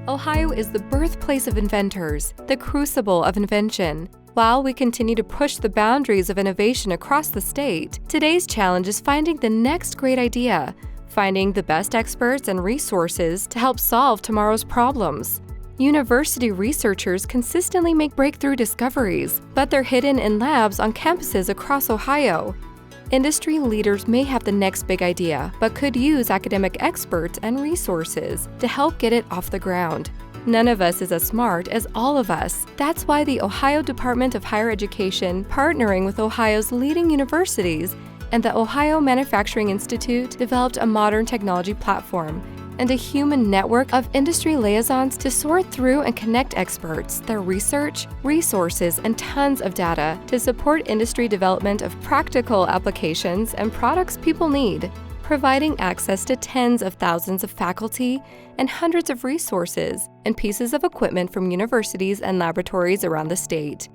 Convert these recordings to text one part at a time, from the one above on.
Ohio is the birthplace of inventors, the crucible of invention. While we continue to push the boundaries of innovation across the state, today's challenge is finding the next great idea, finding the best experts and resources to help solve tomorrow's problems. University researchers consistently make breakthrough discoveries, but they're hidden in labs on campuses across Ohio. Industry leaders may have the next big idea, but could use academic experts and resources to help get it off the ground. None of us is as smart as all of us. That's why the Ohio Department of Higher Education, partnering with Ohio's leading universities and the Ohio Manufacturing Institute, developed a modern technology platform and a human network of industry liaisons to sort through and connect experts, their research, resources, and tons of data to support industry development of practical applications and products people need, providing access to tens of thousands of faculty and hundreds of resources and pieces of equipment from universities and laboratories around the state.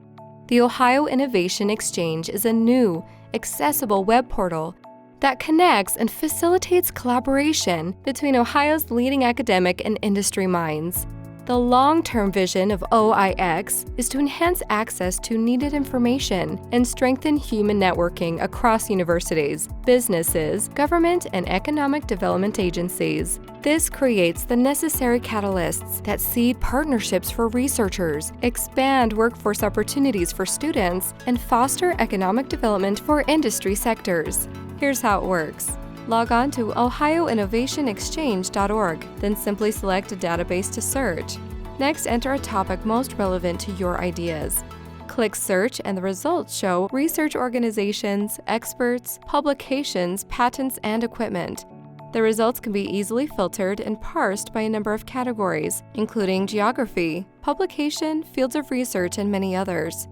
The Ohio Innovation Exchange is a new, accessible web portal that connects and facilitates collaboration between Ohio's leading academic and industry minds. The long-term vision of OIX is to enhance access to needed information and strengthen human networking across universities, businesses, government, and economic development agencies. This creates the necessary catalysts that seed partnerships for researchers, expand workforce opportunities for students, and foster economic development for industry sectors. Here's how it works. Log on to ohioinnovationexchange.org, then simply select a database to search. Next, enter a topic most relevant to your ideas. Click Search and the results show research organizations, experts, publications, patents, and equipment. The results can be easily filtered and parsed by a number of categories, including geography, publication, fields of research, and many others.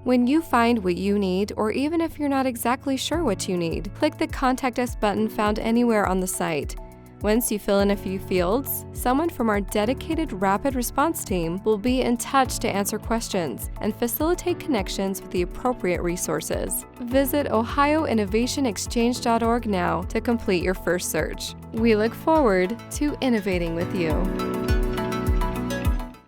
When you find what you need, or even if you're not exactly sure what you need, click the Contact Us button found anywhere on the site. Once you fill in a few fields, someone from our dedicated rapid response team will be in touch to answer questions and facilitate connections with the appropriate resources. Visit ohioinnovationexchange.org now to complete your first search. We look forward to innovating with you.